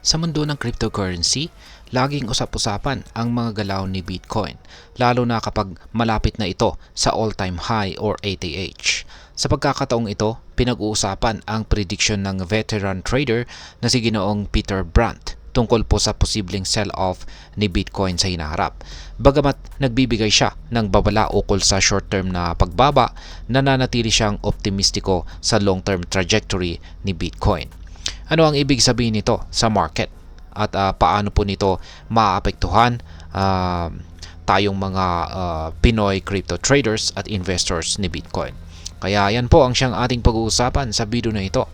Sa mundo ng cryptocurrency, laging usap-usapan ang mga galaw ni Bitcoin, lalo na kapag malapit na ito sa all-time high or ATH. Sa pagkakataong ito, pinag-uusapan ang prediction ng veteran trader na si Ginoong Peter Brandt tungkol po sa posibleng sell-off ni Bitcoin sa hinaharap. Bagamat nagbibigay siya ng babala ukol sa short-term na pagbaba, nananatili siyang optimistiko sa long-term trajectory ni Bitcoin. Ano ang ibig sabihin nito sa market? At paano po nito maapektuhan tayong mga Pinoy crypto traders at investors ni Bitcoin? Kaya yan po ang siyang ating pag-uusapan sa video na ito.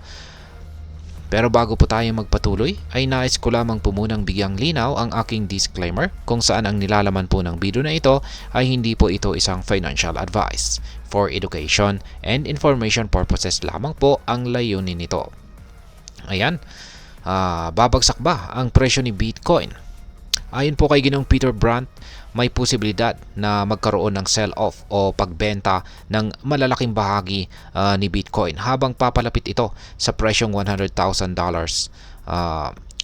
Pero bago po tayo magpatuloy, ay nais ko lamang po munang bigyang linaw ang aking disclaimer kung saan ang nilalaman po ng video na ito ay hindi po ito isang financial advice. For education and information purposes lamang po ang layunin nito. Ayan, babagsak ba ang presyo ni Bitcoin? Ayon po kay Ginoong Peter Brandt, may posibilidad na magkaroon ng sell-off o pagbenta ng malalaking bahagi ni Bitcoin habang papalapit ito sa presyong $100,000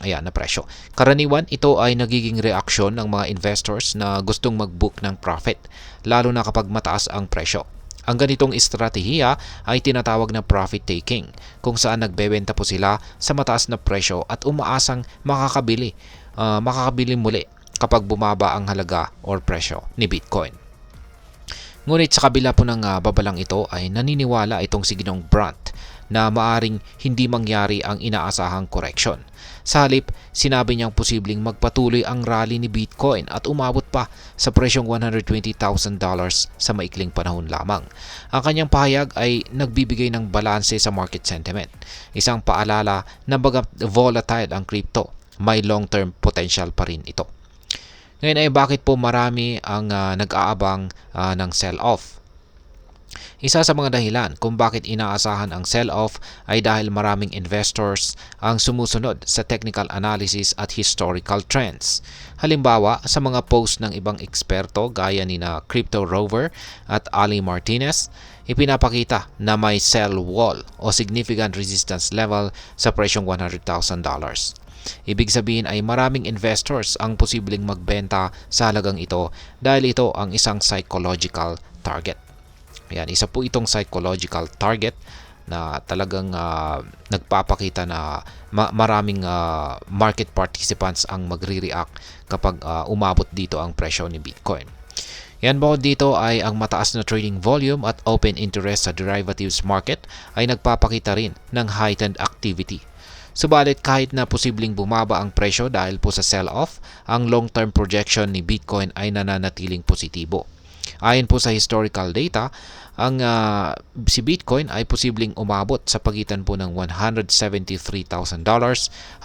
na presyo. Karaniwan ito ay nagiging reaksyon ng mga investors na gustong mag-book ng profit, lalo na kapag mataas ang presyo. Ang ganitong estratehiya ay tinatawag na profit taking, kung saan nagbebenta po sila sa mataas na presyo at umaasang makakabili muli kapag bumaba ang halaga or presyo ni Bitcoin. Ngunit sa kabila po ng babalang ito ay naniniwala itong si Ginoong Brandt na maaring hindi mangyari ang inaasahang correction. Sa halip, sinabi niyang posibleng magpatuloy ang rally ni Bitcoin at umabot pa sa presyong $120,000 sa maikling panahon lamang. Ang kanyang pahayag ay nagbibigay ng balanse sa market sentiment. Isang paalala na bagat volatile ang crypto, may long-term potential pa rin ito. Ngayon ay bakit po marami ang nag-aabang ng sell-off? Isa sa mga dahilan kung bakit inaasahan ang sell-off ay dahil maraming investors ang sumusunod sa technical analysis at historical trends. Halimbawa, sa mga post ng ibang eksperto gaya ni na Crypto Rover at Ali Martinez, ipinapakita na may sell wall o significant resistance level sa presyong $100,000. Ibig sabihin ay maraming investors ang posibleng magbenta sa halagang ito dahil ito ang isang psychological target. Ayan, isa po itong psychological target na talagang nagpapakita na maraming market participants ang magre-react kapag umabot dito ang presyo ni Bitcoin. Yan, bukod dito ay ang mataas na trading volume at open interest sa derivatives market ay nagpapakita rin ng heightened activity. Subalit kahit na posibleng bumaba ang presyo dahil po sa sell-off, ang long-term projection ni Bitcoin ay nananatiling positibo. Ayon po sa historical data, ang si Bitcoin ay posibleng umabot sa pagitan po ng $173,000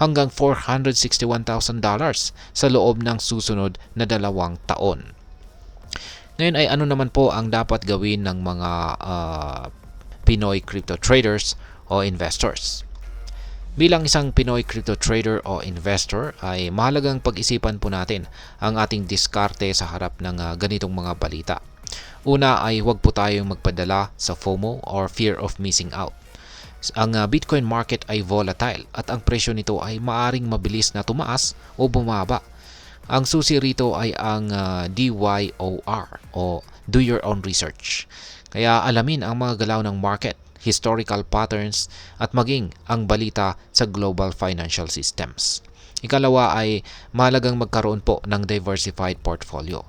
hanggang $461,000 sa loob ng susunod na 2 taon. Ngayon ay ano naman po ang dapat gawin ng mga Pinoy crypto traders o investors? Bilang isang Pinoy crypto trader o investor ay mahalagang pag-isipan po natin ang ating diskarte sa harap ng ganitong mga balita. Una ay huwag po tayong magpadala sa FOMO or fear of missing out. Ang Bitcoin market ay volatile at ang presyo nito ay maaring mabilis na tumaas o bumaba. Ang susi rito ay ang DYOR o Do Your Own Research. Kaya alamin ang mga galaw ng market, historical patterns at maging ang balita sa global financial systems. Ikalawa ay mahalagang magkaroon po ng diversified portfolio.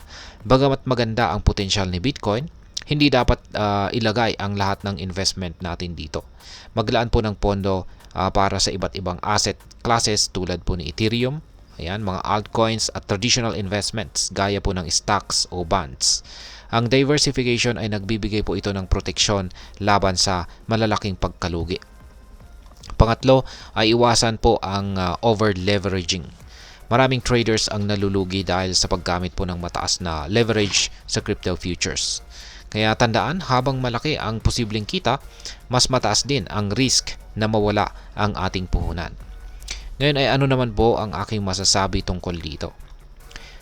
Bagamat maganda ang potensyal ni Bitcoin, hindi dapat ilagay ang lahat ng investment natin dito. Maglaan po ng pondo para sa iba't ibang asset classes tulad po ni Ethereum, mga altcoins at traditional investments gaya po ng stocks o bonds. Ang diversification ay nagbibigay po ito ng proteksyon laban sa malalaking pagkalugi. Pangatlo ay iwasan po ang over-leveraging. Maraming traders ang nalulugi dahil sa paggamit po ng mataas na leverage sa crypto futures. Kaya tandaan, habang malaki ang posibleng kita, mas mataas din ang risk na mawala ang ating puhunan. Ngayon ay ano naman po ang aking masasabi tungkol dito?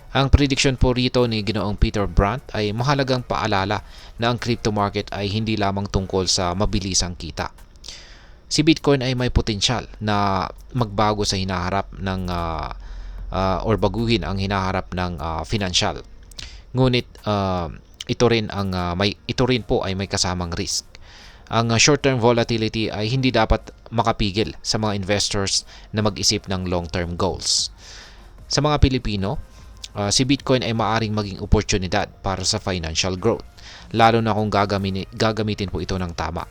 Ang prediction po rito ni Ginoong Peter Brandt ay mahalagang paalala na ang crypto market ay hindi lamang tungkol sa mabilisang kita. Si Bitcoin ay may potensyal na magbago sa hinaharap ng or baguhin ang hinaharap ng financial. Ngunit ito rin po ay may kasamang risk. Ang short-term volatility ay hindi dapat makapigil sa mga investors na mag-isip ng long-term goals. Sa mga Pilipino, si Bitcoin ay maaring maging oportunidad para sa financial growth, lalo na kung gagamitin po ito ng tama.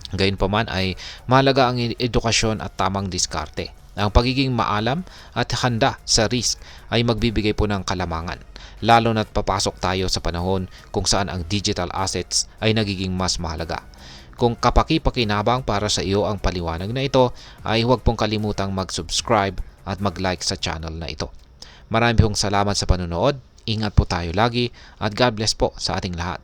Gayunpaman ay mahalaga ang edukasyon at tamang diskarte. Ang pagiging maalam at handa sa risk ay magbibigay po ng kalamangan, lalo na't papasok tayo sa panahon kung saan ang digital assets ay nagiging mas mahalaga. Kung kapaki-pakinabang para sa iyo ang paliwanag na ito, ay huwag pong kalimutang mag-subscribe at mag-like sa channel na ito. Marami pong salamat sa panonood, ingat po tayo lagi at God bless po sa ating lahat.